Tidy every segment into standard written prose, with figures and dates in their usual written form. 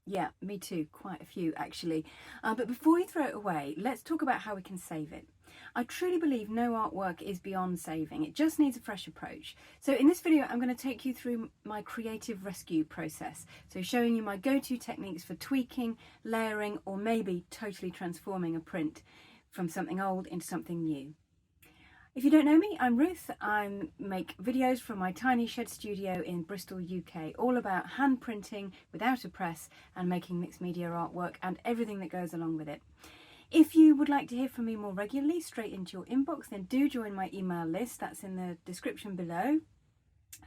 Yeah, me too, quite a few actually. But before we throw it away, let's talk about how we can save it. I truly believe no artwork is beyond saving, it just needs a fresh approach. So in this video I'm going to take you through my creative rescue process, so showing you my go-to techniques for tweaking, layering, or maybe totally transforming a print from something old into something new. If you don't know me, I'm Ruth. I make videos from my tiny shed studio in Bristol, UK, all about hand printing without a press and making mixed media artwork and everything that goes along with it. If you would like to hear from me more regularly, straight into your inbox, then do join my email list. That's in the description below,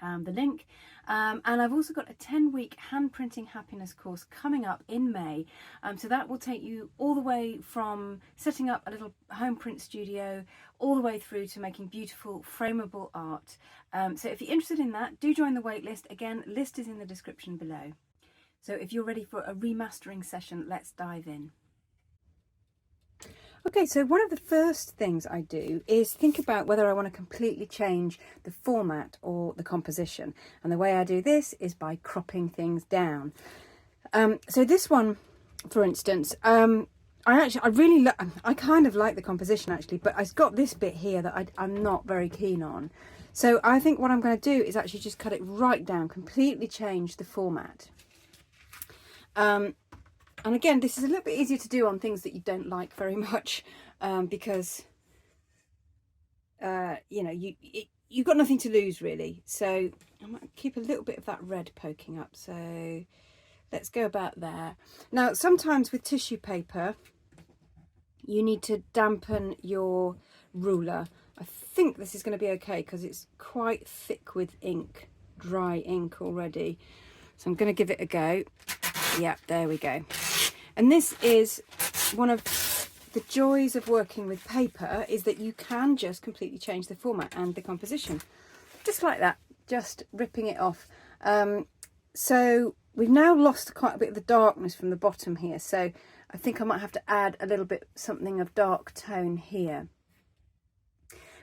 the link. And I've also got a 10-week hand printing happiness course coming up in May. So that will take you all the way from setting up a little home print studio all the way through to making beautiful frameable art. So if you're interested in that, do join the wait list. Again, list is in the description below. So if you're ready for a remastering session, let's dive in. Okay, so one of the first things I do is think about whether I want to completely change the format or the composition. And the way I do this is by cropping things down. So this one, for instance, I kind of like the composition actually, but I've got this bit here that I'm not very keen on. So I think what I'm going to do is actually just cut it right down, completely change the format. And again, this is a little bit easier to do on things that you don't like very much, because, you know, you've got nothing to lose really. So I might keep a little bit of that red poking up. So let's go about there. Now, sometimes with tissue paper, you need to dampen your ruler. I think this is going to be okay because it's quite thick with ink, dry ink already. So I'm going to give it a go. Yeah, there we go. And this is one of the joys of working with paper, is that you can just completely change the format and the composition. Just like that, just ripping it off. So we've now lost quite a bit of the darkness from the bottom here. So I think I might have to add a little bit something of dark tone here.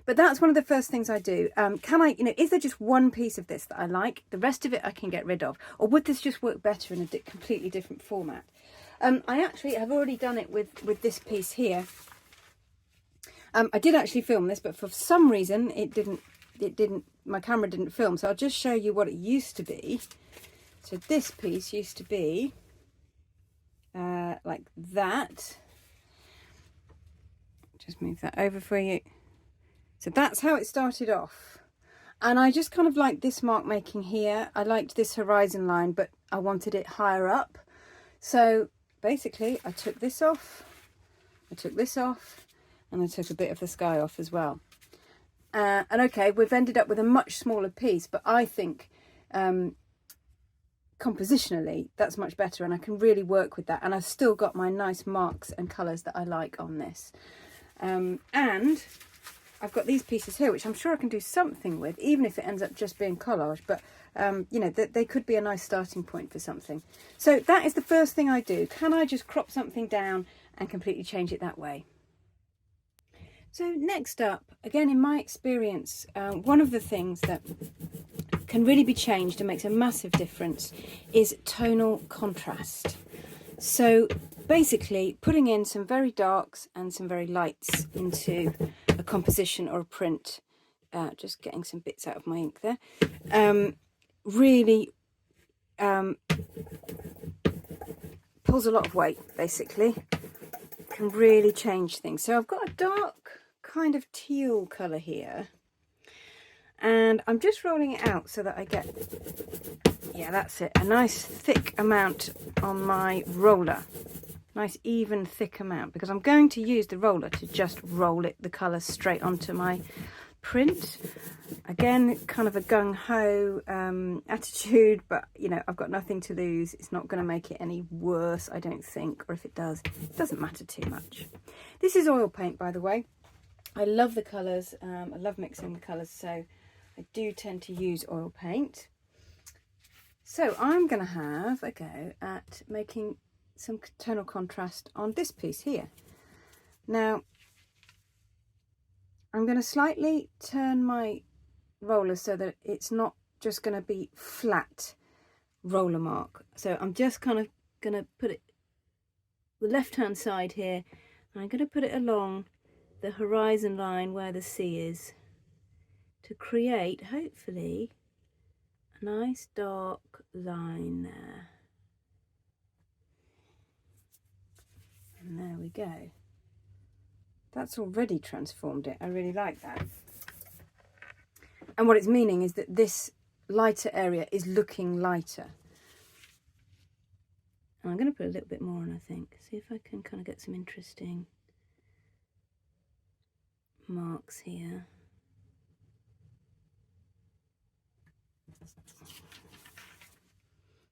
But that's one of the first things I do. Is there just one piece of this that I like? The rest of it I can get rid of. Or would this just work better in a completely different format? I actually have already done it with this piece here. I did actually film this, but for some reason my camera didn't film. So I'll just show you what it used to be. So this piece used to be like that. Just move that over for you. So that's how it started off. And I just kind of liked this mark making here. I liked this horizon line, but I wanted it higher up. So basically I took this off, I took this off, and I took a bit of the sky off as well. And okay, we've ended up with a much smaller piece, but I think compositionally that's much better, and I can really work with that. And I've still got my nice marks and colours that I like on this. And I've got these pieces here, which I'm sure I can do something with, even if it ends up just being collage. But, you know, they could be a nice starting point for something. So that is the first thing I do. Can I just crop something down and completely change it that way? So next up, again, in my experience, one of the things that can really be changed and makes a massive difference is tonal contrast. So basically putting in some very darks and some very lights into a composition or a print, just getting some bits out of my ink there, really pulls a lot of weight, basically, can really change things. So I've got a dark kind of teal colour here, and I'm just rolling it out so that I get, yeah, that's it, a nice thick amount on my roller. Nice even thick amount, because I'm going to use the roller to just roll the colour straight onto my print. Again, kind of a gung-ho attitude, but you know, I've got nothing to lose. It's not going to make it any worse, I don't think, or if it does, it doesn't matter too much. This is oil paint, by the way. I love the colours, I love mixing the colours, so I do tend to use oil paint. So I'm going to have a go at making some tonal contrast on this piece here. Now I'm going to slightly turn my roller so that it's not just going to be flat roller mark. So I'm just kind of going to put it the left hand side here, and I'm going to put it along the horizon line where the sea is to create, hopefully, a nice dark line there. And there we go. That's already transformed it. I really like that. And what it's meaning is that this lighter area is looking lighter. And I'm going to put a little bit more on, I think. See if I can kind of get some interesting marks here.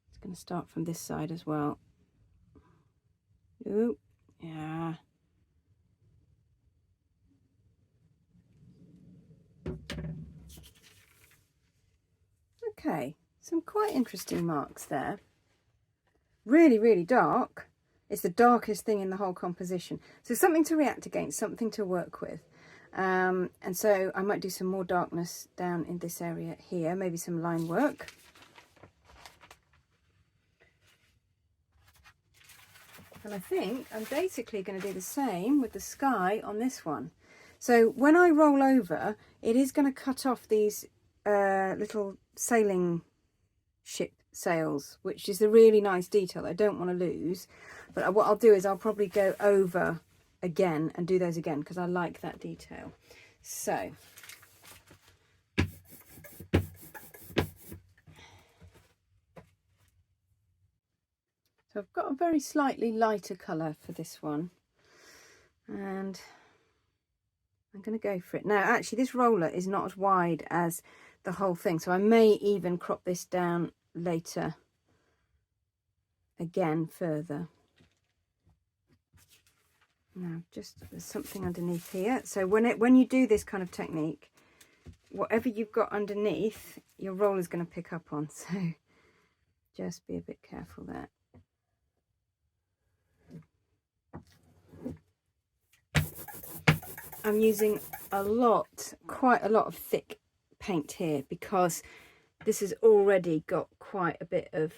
It's going to start from this side as well. Ooh, yeah. Okay, some quite interesting marks there. Really, really dark. It's the darkest thing in the whole composition. So something to react against, something to work with. And so I might do some more darkness down in this area here, maybe some line work. And I think I'm basically going to do the same with the sky on this one. So when I roll over, it is going to cut off these little sailing ship sails, which is a really nice detail I don't want to lose. But what I'll do is I'll probably go over again and do those again because I like that detail. So I've got a very slightly lighter colour for this one, and I'm going to go for it. Now actually this roller is not as wide as the whole thing, so I may even crop this down later again further. Now just there's something underneath here, so when you do this kind of technique, whatever you've got underneath your roller is going to pick up on, so just be a bit careful there. I'm using quite a lot of thick paint here because this has already got quite a bit of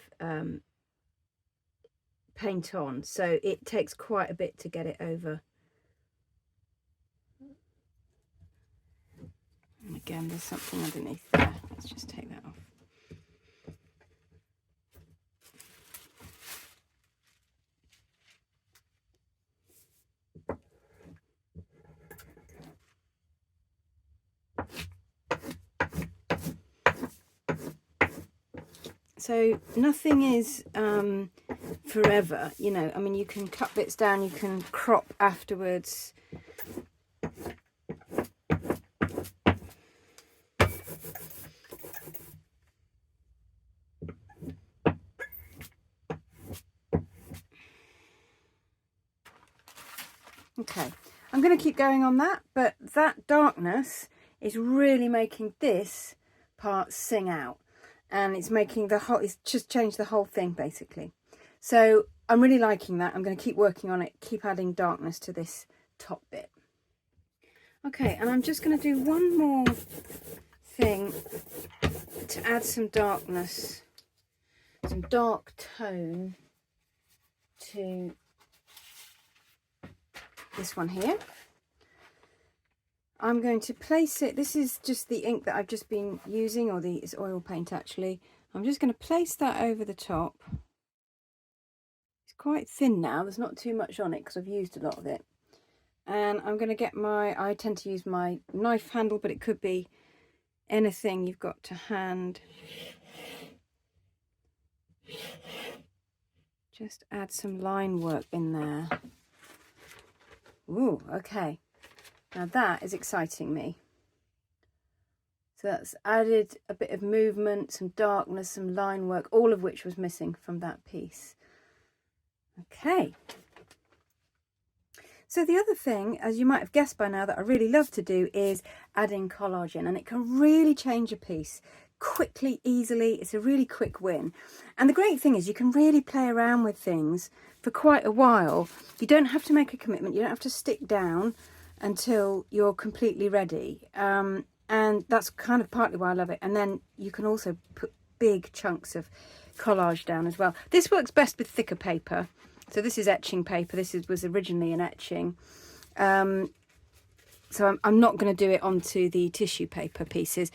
paint on, so it takes quite a bit to get it over. And again, there's something underneath there. Let's just take that off. So nothing is forever, you know. I mean, you can cut bits down, you can crop afterwards. Okay, I'm going to keep going on that, but that darkness is really making this part sing out. And it's making the whole, it's just changed the whole thing basically. So I'm really liking that. I'm going to keep working on it, keep adding darkness to this top bit. Okay, and I'm just going to do one more thing to add some darkness, some dark tone to this one here. I'm going to place it, this is just the ink that I've just been using, or it's oil paint actually. I'm just going to place that over the top. It's quite thin now, there's not too much on it because I've used a lot of it. And I'm going to get I tend to use my knife handle, but it could be anything you've got to hand. Just add some line work in there. Ooh, okay. Now that is exciting me. So that's added a bit of movement, some darkness, some line work, all of which was missing from that piece. Okay. So the other thing, as you might have guessed by now, that I really love to do is adding collage in, and it can really change a piece quickly, easily. It's a really quick win. And the great thing is you can really play around with things for quite a while. You don't have to make a commitment. You don't have to stick down until you're completely ready, and that's kind of partly why I love it. And then you can also put big chunks of collage down as well. This works best with thicker paper. So this is etching paper. Was originally an etching. So I'm not going to do it onto the tissue paper pieces.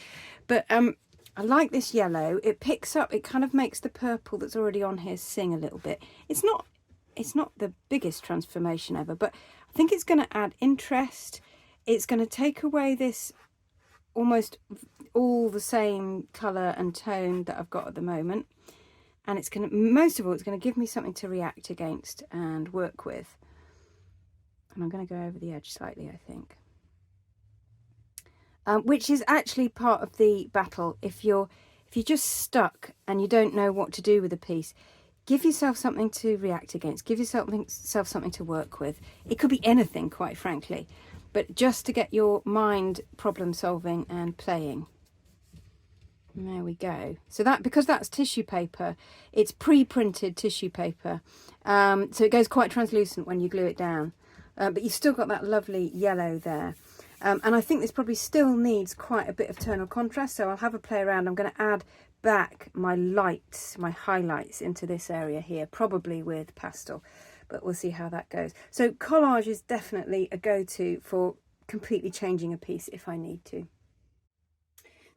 But I like this yellow. It picks up, it kind of makes the purple that's already on here sing a little bit. It's not the biggest transformation ever, but I think it's going to add interest. It's going to take away this almost all the same colour and tone that I've got at the moment. And it's going to, most of all, it's going to give me something to react against and work with. And I'm going to go over the edge slightly, I think. Which is actually part of the battle. If you're just stuck and you don't know what to do with a piece, give yourself something to react against. Give yourself something to work with. It could be anything, quite frankly, but just to get your mind problem solving and playing. And there we go. So that, because that's tissue paper, it's pre-printed tissue paper, so it goes quite translucent when you glue it down, but you've still got that lovely yellow there. And I think this probably still needs quite a bit of tonal contrast, so I'll have a play around. I'm going to add back my lights, my highlights into this area here, probably with pastel, but we'll see how that goes. So collage is definitely a go-to for completely changing a piece if I need to.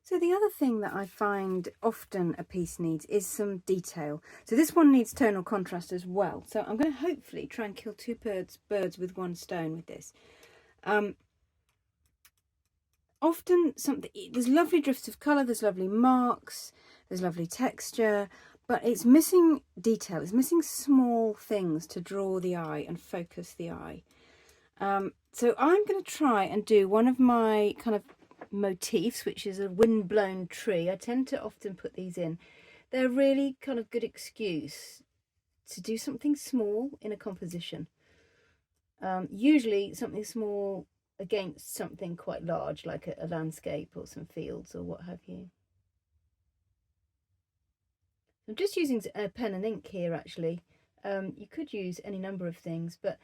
So the other thing that I find often a piece needs is some detail. So this one needs tonal contrast as well. So I'm going to hopefully try and kill two birds with one stone with this. Often there's lovely drifts of colour, there's lovely marks, there's lovely texture, but it's missing detail. It's missing small things to draw the eye and focus the eye. So I'm going to try and do one of my kind of motifs, which is a wind-blown tree. I tend to often put these in. They're really kind of good excuse to do something small in a composition. Usually something small against something quite large, like a landscape or some fields or what have you. I'm just using a pen and ink here actually. You could use any number of things, but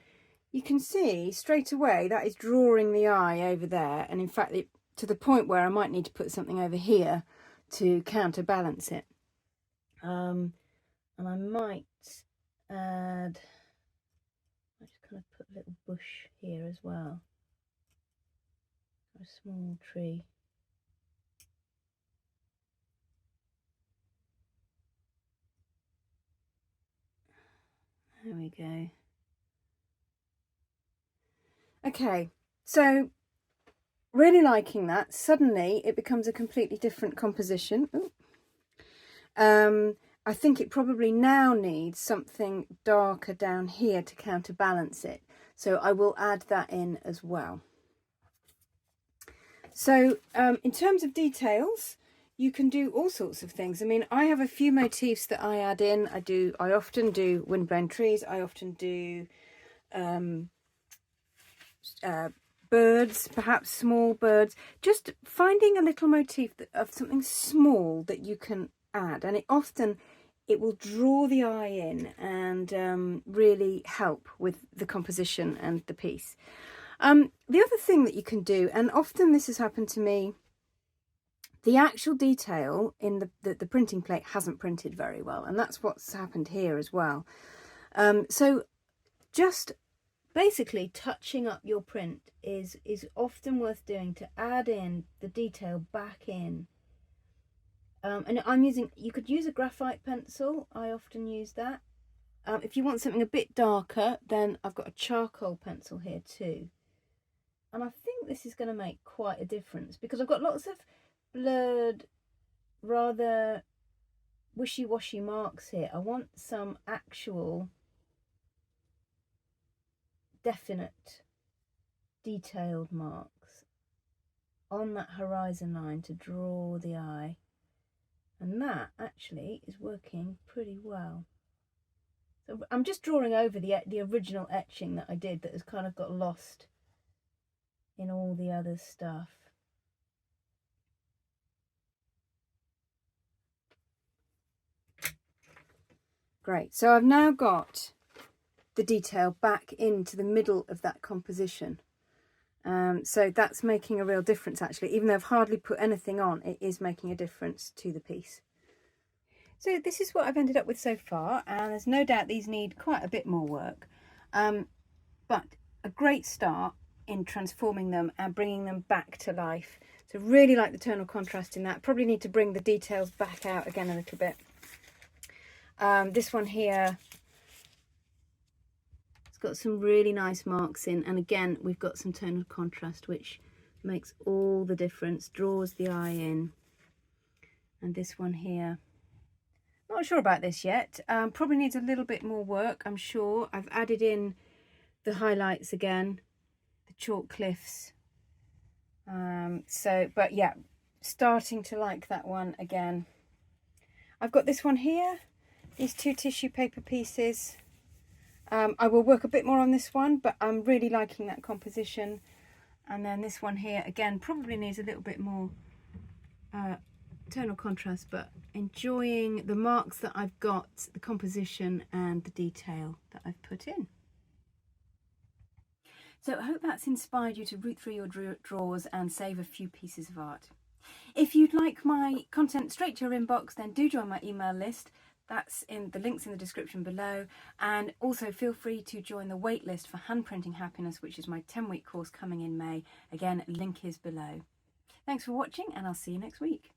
you can see straight away that is drawing the eye over there, and in fact to the point where I might need to put something over here to counterbalance it. And I might add, I just kind of put a little bush here as well, a small tree. There we go. Okay, so really liking that. Suddenly it becomes a completely different composition. I think it probably now needs something darker down here to counterbalance it, so I will add that in as well. So in terms of details, you can do all sorts of things. I mean, I have a few motifs that I add in. I often do windblown trees. I often do birds, perhaps small birds. Just finding a little motif of something small that you can add, and it will draw the eye in and really help with the composition and the piece. The other thing that you can do, and often this has happened to me, the actual detail in the printing plate hasn't printed very well, and that's what's happened here as well. So just basically touching up your print is often worth doing, to add in the detail back in. And you could use a graphite pencil. I often use that. If you want something a bit darker, then I've got a charcoal pencil here too. And I think this is going to make quite a difference, because I've got lots of blurred, rather wishy-washy marks here. I want some actual definite detailed marks on that horizon line to draw the eye, and that actually is working pretty well. So I'm just drawing over the original etching that I did, that has kind of got lost in all the other stuff. Great, so I've now got the detail back into the middle of that composition. So that's making a real difference actually. Even though I've hardly put anything on, it is making a difference to the piece. So this is what I've ended up with so far, and there's no doubt these need quite a bit more work, but a great start in transforming them and bringing them back to life. So really like the tonal contrast in that. Probably need to bring the details back out again a little bit. This one here, it's got some really nice marks in, and again we've got some tonal contrast which makes all the difference, draws the eye in. And this one here, not sure about this yet, probably needs a little bit more work, I'm sure. I've added in the highlights again, the chalk cliffs, but yeah, starting to like that one again. I've got this one here, these 2 tissue paper pieces. I will work a bit more on this one, but I'm really liking that composition. And then this one here again probably needs a little bit more tonal contrast, but enjoying the marks that I've got, the composition and the detail that I've put in. So I hope that's inspired you to root through your drawers and save a few pieces of art. If you'd like my content straight to your inbox, then do join my email list. That's in the links in the description below, and also feel free to join the wait list for Hand Printing Happiness, which is my 10-week course coming in May. Again, link is below. Thanks for watching, and I'll see you next week.